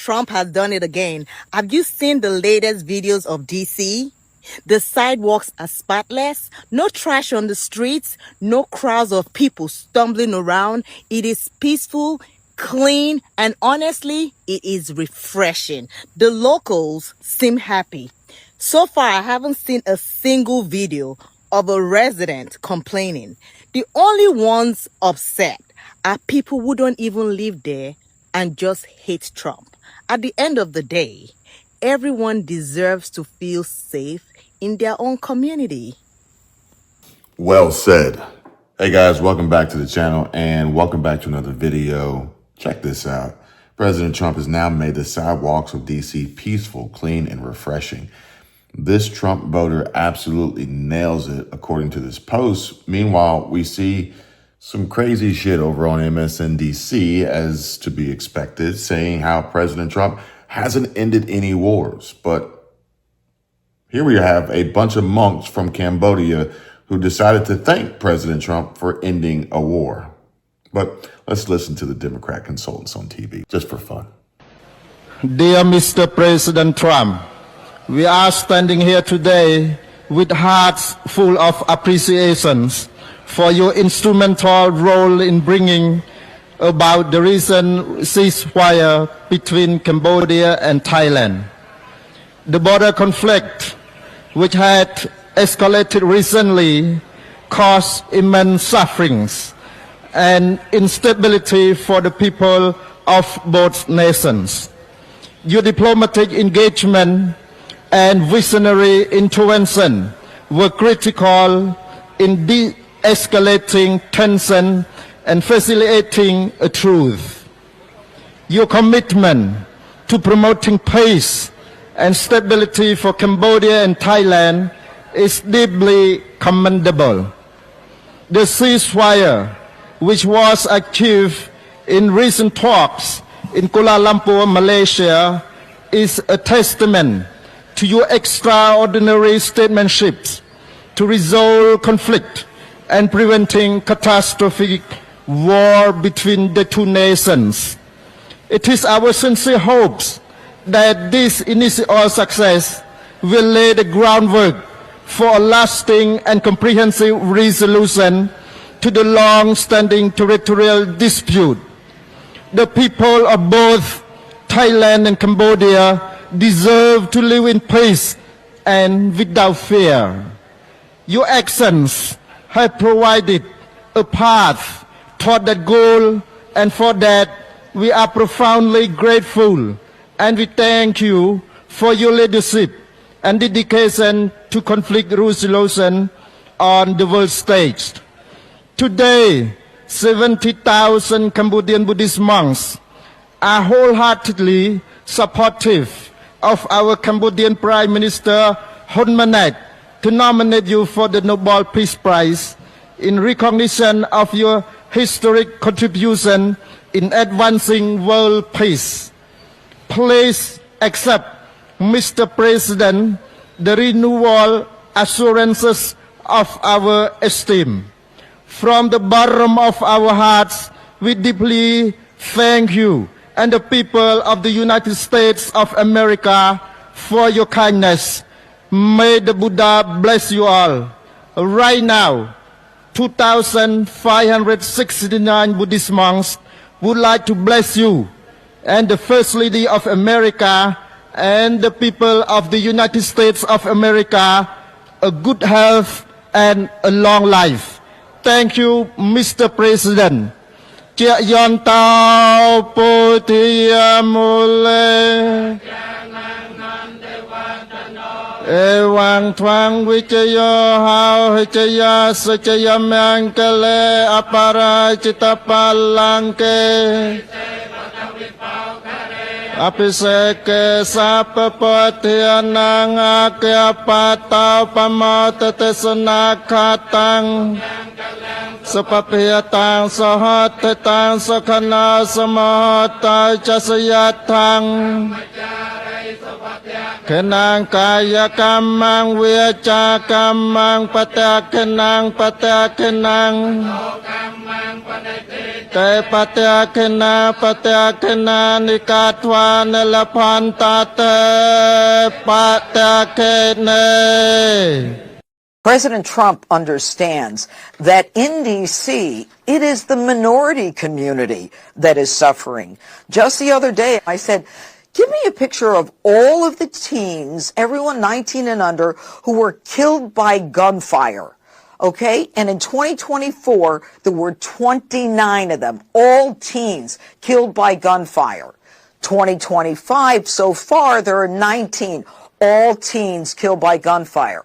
Trump has done it again. Have you seen the latest videos of DC? The sidewalks are spotless, no trash on the streets, no crowds of people stumbling around. It is peaceful, clean, and honestly, it is refreshing. The locals seem happy. So far, I haven't seen a single video of a resident complaining. The only ones upset are people who don't even live there and just hate Trump. At the end of the day, everyone deserves to feel safe in their own community. Well said. Hey guys, welcome back to the channel and welcome back to another video. Check this out. President Trump has now made the sidewalks of DC peaceful, clean, and refreshing. This Trump voter absolutely nails it, according to this post. Meanwhile, we see some crazy shit over on MSNBC, as to be expected, saying how President Trump hasn't ended any wars. But here we have a bunch of monks from Cambodia who decided to thank President Trump for ending a war. But let's listen to the Democrat consultants on TV, just for fun. Dear Mr. President Trump, we are standing here today with hearts full of appreciations for your instrumental role in bringing about the recent ceasefire between Cambodia and Thailand. The border conflict, which had escalated recently, caused immense sufferings and instability for the people of both nations. Your diplomatic engagement and visionary intervention were critical in de-escalating tension and facilitating a truce. Your commitment to promoting peace and stability for Cambodia and Thailand is deeply commendable. The ceasefire, which was achieved in recent talks in Kuala Lumpur, Malaysia, is a testament to your extraordinary statesmanship to resolve conflict and preventing catastrophic war between the two nations. It is our sincere hopes that this initial success will lay the groundwork for a lasting and comprehensive resolution to the long-standing territorial dispute. The people of both Thailand and Cambodia deserve to live in peace and without fear. Your actions have provided a path toward that goal, and for that we are profoundly grateful, and we thank you for your leadership and dedication to conflict resolution on the world stage. Today, 70,000 Cambodian Buddhist monks are wholeheartedly supportive of our Cambodian Prime Minister Hun Manet to nominate you for the Nobel Peace Prize in recognition of your historic contribution in advancing world peace. Please accept, Mr. President, the renewal assurances of our esteem. From the bottom of our hearts, we deeply thank you and the people of the United States of America for your kindness. May the Buddha bless you all. Right now, 2,569 Buddhist monks would like to bless you and the First Lady of America and the people of the United States of America a good health and a long life. Thank you, Mr. President. Chia yon tao pu thi mule e wang twang vichaya hao hichaya sachaya mangkale apara chitapalangke Apiseke sapapatianang akyapataw pamatatesonakatang Sapapiyatang sahatatang sakana samahatay chasayatang Kenang kaya kamang wiacha kamang patakenang Te patyakena nikatwa nelapantate patyakene. President Trump understands that in D.C., it is the minority community that is suffering. Just the other day, I said, give me a picture of all of the teens, everyone 19 and under, who were killed by gunfire. Okay? And in 2024, there were 29 of them, all teens killed by gunfire. 2025, so far, there are 19, all teens killed by gunfire.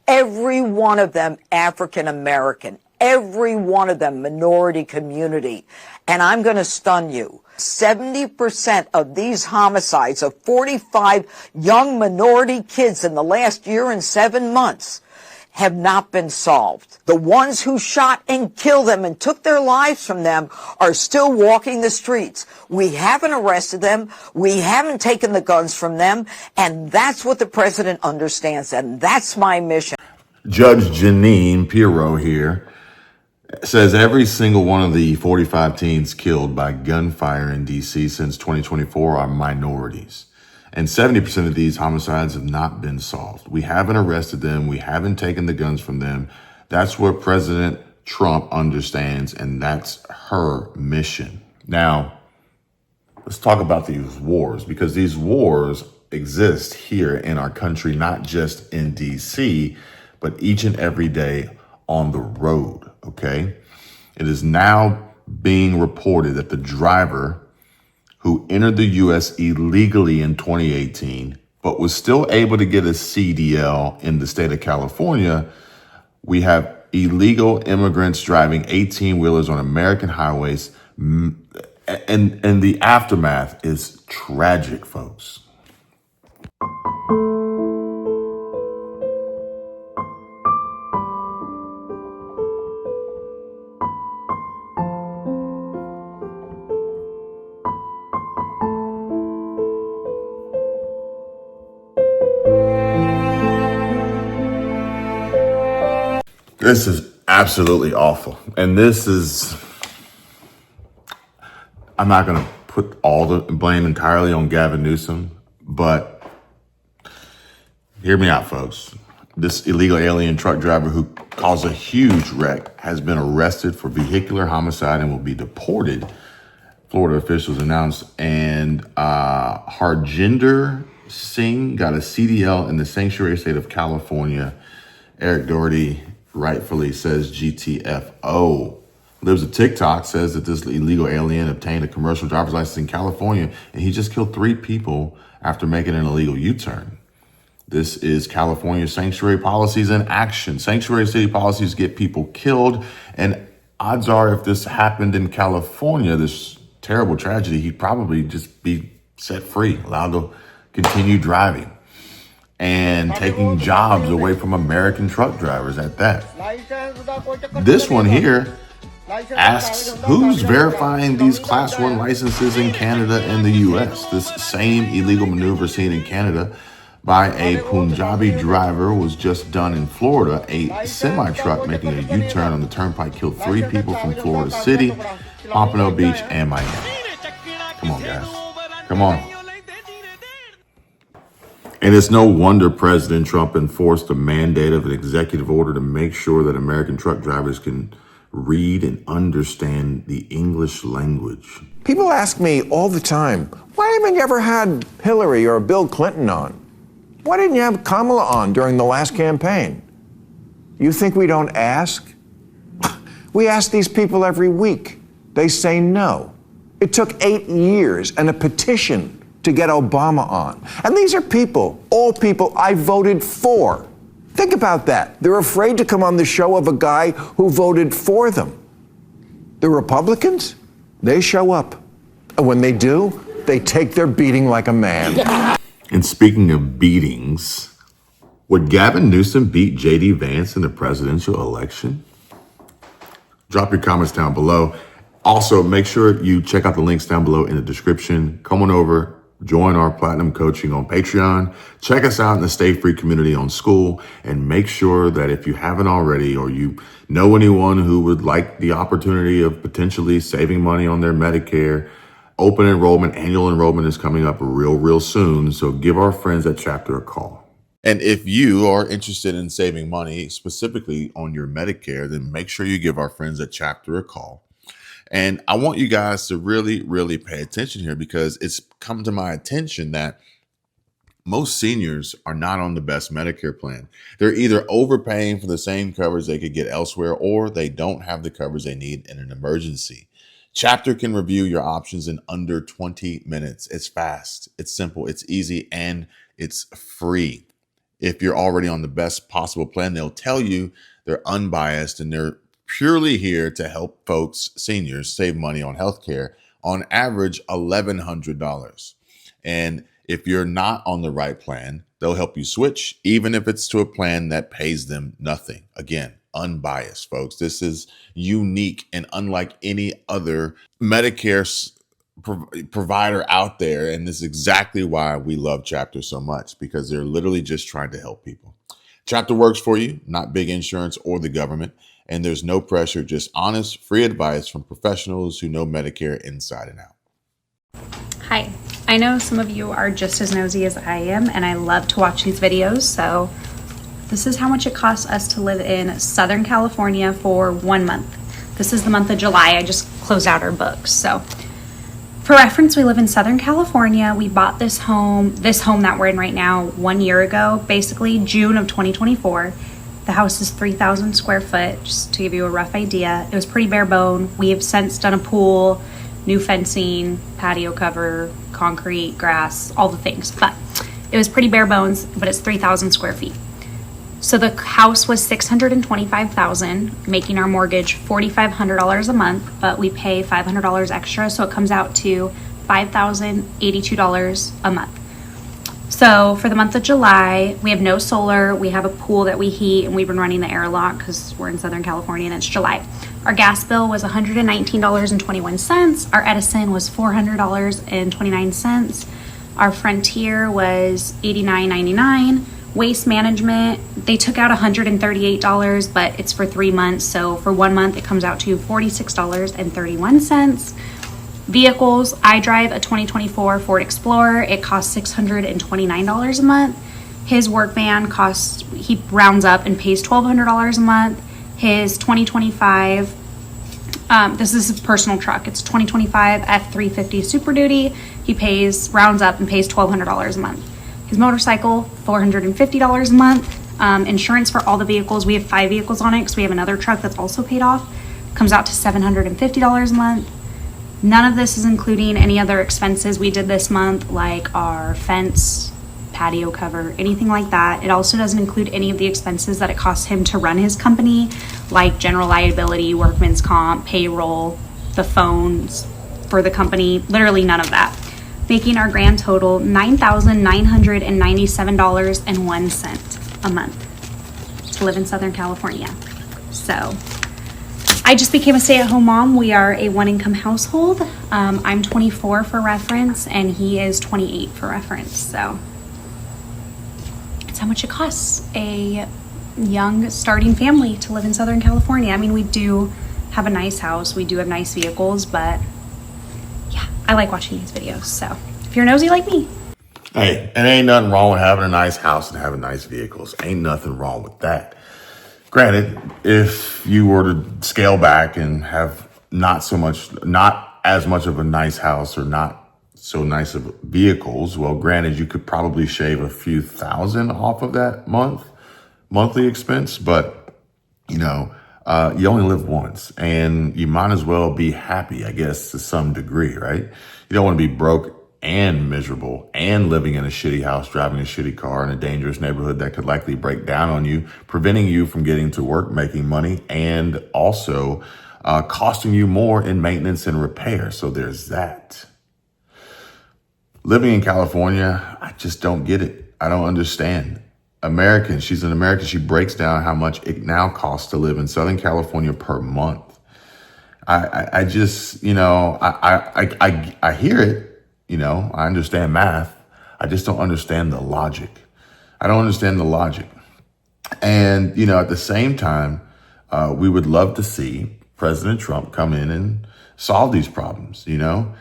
Every one of them African American, every one of them minority community. And I'm going to stun you. 70% of these homicides of 45 young minority kids in the last year and 7 months have not been solved. The ones who shot and killed them and took their lives from them are still walking the streets. We haven't arrested them. We haven't taken the guns from them. And that's what the president understands. And that's my mission. Judge Janine Pirro here says every single one of the 45 teens killed by gunfire in D.C. since 2024 are minorities. And 70% of these homicides have not been solved. We haven't arrested them. We haven't taken the guns from them. That's what President Trump understands, and that's her mission. Now, let's talk about these wars, because these wars exist here in our country, not just in D.C., but each and every day on the road, okay? It is now being reported that the driver who entered the U.S. illegally in 2018, but was still able to get a CDL in the state of California. We have illegal immigrants driving 18-wheelers on American highways, and the aftermath is tragic, folks. This is absolutely awful. And this is, I'm not going to put all the blame entirely on Gavin Newsom, but hear me out, folks. This illegal alien truck driver who caused a huge wreck has been arrested for vehicular homicide and will be deported, Florida officials announced. And Harjinder Singh got a CDL in the sanctuary state of California. Eric Doherty rightfully says GTFO. Lives a TikTok, says that this illegal alien obtained a commercial driver's license in California, and he just killed 3 people after making an illegal U-turn. This is California sanctuary policies in action. Sanctuary city policies get people killed, and odds are if this happened in California, this terrible tragedy, he'd probably just be set free, allowed to continue driving and taking jobs away from American truck drivers at that. This one here asks, who's verifying these Class 1 licenses in Canada and the U.S.? This same illegal maneuver seen in Canada by a Punjabi driver was just done in Florida. A semi-truck making a U-turn on the turnpike killed 3 people from Florida City, Pompano Beach, and Miami. Come on, guys. Come on. And it's no wonder President Trump enforced a mandate of an executive order to make sure that American truck drivers can read and understand the English language. People ask me all the time, why haven't you ever had Hillary or Bill Clinton on? Why didn't you have Kamala on during the last campaign? You think we don't ask? We ask these people every week. They say no. It took 8 years and a petition to get Obama on. And these are people, all people I voted for. Think about that. They're afraid to come on the show of a guy who voted for them. The Republicans, they show up. And when they do, they take their beating like a man. And speaking of beatings, would Gavin Newsom beat J.D. Vance in the presidential election? Drop your comments down below. Also, make sure you check out the links down below in the description. Come on over, Join our Platinum Coaching on Patreon. Check us out in the Stay Free community on School, and make sure that if you haven't already, or you know anyone who would like the opportunity of potentially saving money on their Medicare, open enrollment, annual enrollment is coming up real soon. So give our friends at Chapter a call. And if you are interested in saving money specifically on your Medicare, then make sure you give our friends at Chapter a call. And I want you guys to really pay attention here, because it's come to my attention that most seniors are not on the best Medicare plan. They're either overpaying for the same coverage they could get elsewhere, or they don't have the coverage they need in an emergency. Chapter can review your options in under 20 minutes. It's fast, it's simple, it's easy, and it's free. If you're already on the best possible plan, they'll tell you they're unbiased and they're purely here to help folks, seniors, save money on healthcare, on average $1,100. And if you're not on the right plan, they'll help you switch, even if it's to a plan that pays them nothing. Again, unbiased, folks. This is unique and unlike any other Medicare provider out there. And this is exactly why we love Chapter so much, because they're literally just trying to help people. Chapter works for you, not big insurance or the government. And there's no pressure, just honest, free advice from professionals who know Medicare inside and out. Hi, I know some of you are just as nosy as I am, and I love to watch these videos. So this is how much it costs us to live in Southern California for 1 month. This is the month of July. I just closed out our books. So for reference, we live in Southern California. We bought this home that we're in right now 1 year ago, basically June of 2024. The house is 3,000 square foot, just to give you a rough idea. It was pretty bare bone. We have since done a pool, new fencing, patio cover, concrete, grass, all the things. But it was pretty bare bones, but it's 3,000 square feet. So the house was $625,000, making our mortgage $4,500 a month, but we pay $500 extra, so it comes out to $5,082 a month. So for the month of July, we have no solar. We have a pool that we heat, and we've been running the air a lot because we're in Southern California and it's July. Our gas bill was $119.21. Our Edison was $400.29. Our Frontier was $89.99. Waste management, they took out $138, but it's for 3 months. So for 1 month, it comes out to $46.31. Vehicles, I drive a 2024 Ford Explorer. It costs $629 a month. His work van costs, he rounds up and pays $1,200 a month. His 2025, this is his personal truck. It's 2025 F-350 Super Duty. He rounds up and pays $1,200 a month. His motorcycle, $450 a month. Insurance for all the vehicles. We have 5 vehicles on it because we have another truck that's also paid off. Comes out to $750 a month. None of this is including any other expenses we did this month, like our fence, patio cover, anything like that. It also doesn't include any of the expenses that it costs him to run his company, like general liability, workman's comp, payroll, the phones for the company, literally none of that. Making our grand total $9,997.01 a month to live in Southern California. So I just became a stay-at-home mom. We are a one-income household. I'm 24 for reference, and he is 28 for reference. So it's how much it costs a young starting family to live in Southern California. I mean, we do have a nice house. We do have nice vehicles, but yeah, I like watching these videos. So if you're nosy like me. Hey, and ain't nothing wrong with having a nice house and having nice vehicles. Ain't nothing wrong with that. Granted, if you were to scale back and have not as much of a nice house or not so nice of vehicles, well, granted, you could probably shave a few thousand off of that monthly expense, but you only live once, and you might as well be happy, I guess, to some degree, right? You don't want to be broke and miserable and living in a shitty house, driving a shitty car in a dangerous neighborhood that could likely break down on you, preventing you from getting to work, making money, and also costing you more in maintenance and repair. So there's that. Living in California, I just don't get it. I don't understand. She's an American. She breaks down how much it now costs to live in Southern California per month. I hear it. You know, I understand math. I just don't understand the logic. I don't understand the logic. And, you know, at the same time, we would love to see President Trump come in and solve these problems, you know,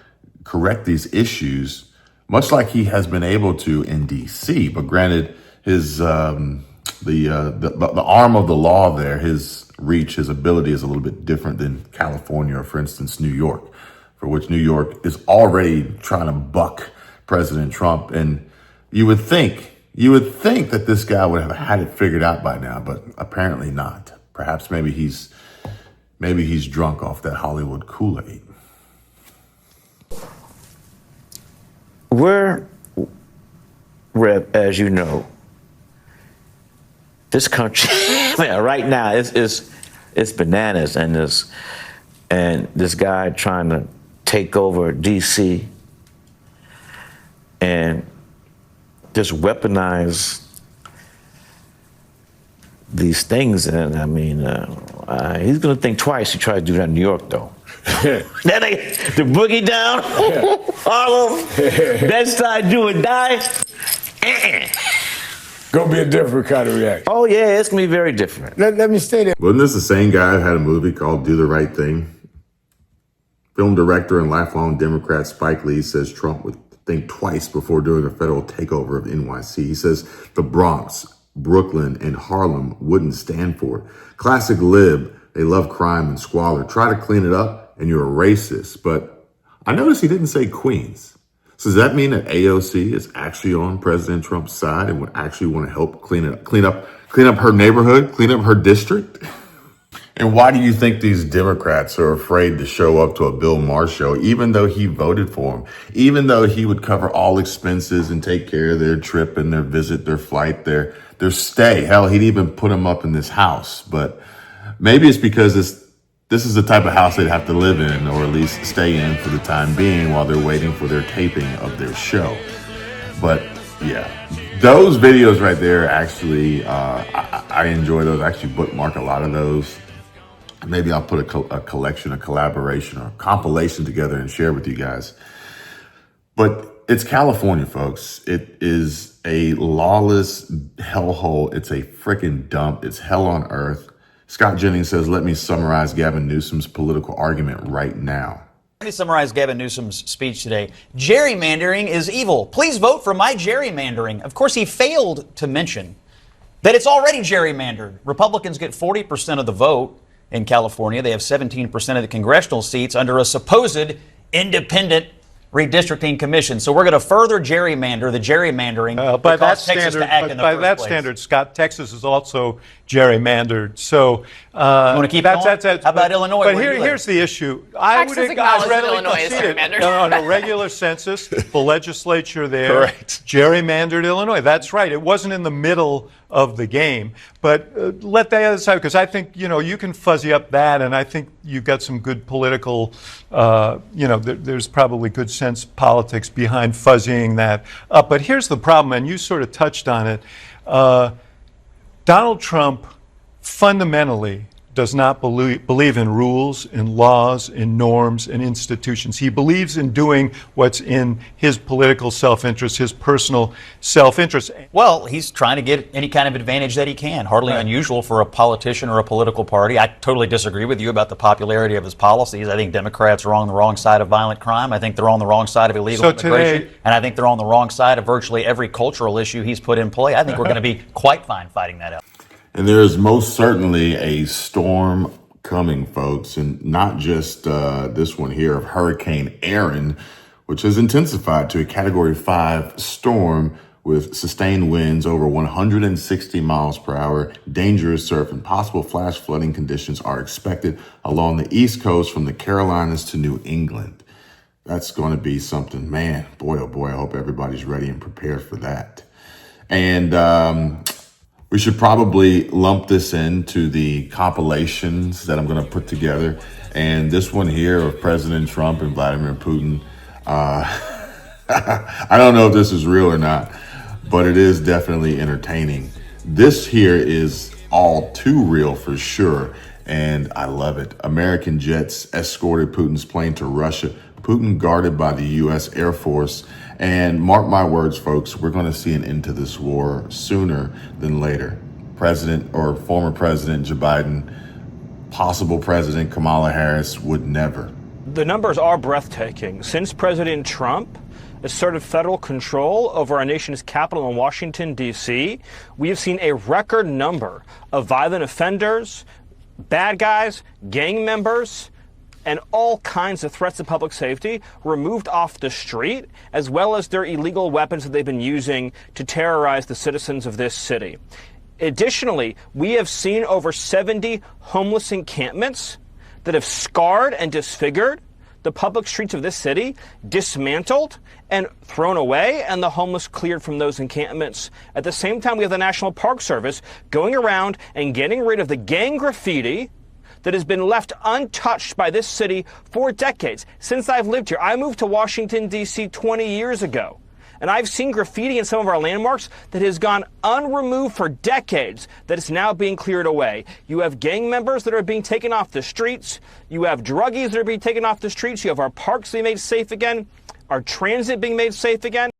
correct these issues, much like he has been able to in D.C. But granted, his the arm of the law there, his reach, his ability is a little bit different than California or, for instance, New York, for which New York is already trying to buck President Trump. And you would think that this guy would have had it figured out by now, but apparently not. Perhaps maybe he's drunk off that Hollywood Kool-Aid. We're, as you know, this country right now it's bananas, and this guy trying to take over D.C. and just weaponize these things. And I mean, he's going to think twice. He tried to do that in New York, though. That ain't the boogie down, Harlem, Bed-Stuy, do or die. Gonna be a different kind of reaction. Oh yeah, it's gonna be very different. Let me stay there. Wasn't this the same guy who had a movie called Do the Right Thing? Film director and lifelong Democrat Spike Lee says Trump would think twice before doing a federal takeover of NYC. He says the Bronx, Brooklyn, and Harlem wouldn't stand for it. Classic lib, they love crime and squalor. Try to clean it up and you're a racist. But I noticed he didn't say Queens. So does that mean that AOC is actually on President Trump's side and would actually want to help clean up her neighborhood, clean up her district? And why do you think these Democrats are afraid to show up to a Bill Maher show, even though he voted for him, even though he would cover all expenses and take care of their trip and their visit, their flight, their stay? Hell, he'd even put them up in this house. But maybe it's because this is the type of house they'd have to live in, or at least stay in for the time being while they're waiting for their taping of their show. But yeah, those videos right there, actually, I enjoy those. I actually bookmark a lot of those. Maybe I'll put a collection, a collaboration, or a compilation together and share with you guys. But it's California, folks. It is a lawless hellhole. It's a freaking dump. It's hell on earth. Scott Jennings says, let me summarize Gavin Newsom's political argument right now. Let me summarize Gavin Newsom's speech today. Gerrymandering is evil. Please vote for my gerrymandering. Of course, he failed to mention that it's already gerrymandered. Republicans get 40% of the vote in California. They have 17% of the congressional seats under a supposed independent redistricting commission. So we're going to further gerrymander the gerrymandering by that that caused Texas standard, to act in the by first that place. standard, Scott, Texas is also gerrymandered. So you want to keep going? How about Illinois? But where you live? here's the issue. Texas acknowledges Illinois is concede it. gerrymandered. No, no, regular census, the legislature there, Correct. gerrymandered Illinois. That's right. It wasn't in the middle of the game. But let the other side, because I think, you can fuzzy up that, and I think you've got some good political, there's probably good sense politics behind fuzzying that up. But here's the problem, and you sort of touched on it. Donald Trump fundamentally does not believe in rules, in laws, in norms, in institutions. He believes in doing what's in his political self-interest, his personal self-interest. Well, he's trying to get any kind of advantage that he can. Hardly unusual for a politician or a political party. I totally disagree with you about the popularity of his policies. I think Democrats are on the wrong side of violent crime. I think they're on the wrong side of illegal immigration. And I think they're on the wrong side of virtually every cultural issue he's put in play. I think we're going to be quite fine fighting that out. And there is most certainly a storm coming, folks, and not just this one here of Hurricane Aaron, which has intensified to a Category 5 storm with sustained winds over 160 miles per hour. Dangerous surf and possible flash flooding conditions are expected along the East Coast from the Carolinas to New England. That's going to be something, man. Boy, oh boy, I hope everybody's ready and prepared for that. And we should probably lump this into the compilations that I'm going to put together. And this one here of President Trump and Vladimir Putin, I don't know if this is real or not, but it is definitely entertaining. This here is all too real for sure, and I love it. American jets escorted Putin's plane to Russia, Putin guarded by the U.S. Air Force. And mark my words, folks, we're going to see an end to this war sooner than later. President or former President Joe Biden, possible President Kamala Harris would never. The numbers are breathtaking. Since President Trump asserted federal control over our nation's capital in Washington, D.C., we have seen a record number of violent offenders, bad guys, gang members, and all kinds of threats to public safety removed off the street, as well as their illegal weapons that they've been using to terrorize the citizens of this city. Additionally, we have seen over 70 homeless encampments that have scarred and disfigured the public streets of this city, dismantled and thrown away, and the homeless cleared from those encampments. At the same time, we have the National Park Service going around and getting rid of the gang graffiti that has been left untouched by this city for decades. Since I've lived here, I moved to Washington, D.C. 20 years ago. And I've seen graffiti in some of our landmarks that has gone unremoved for decades that is now being cleared away. You have gang members that are being taken off the streets. You have druggies that are being taken off the streets. You have our parks being made safe again, our transit being made safe again.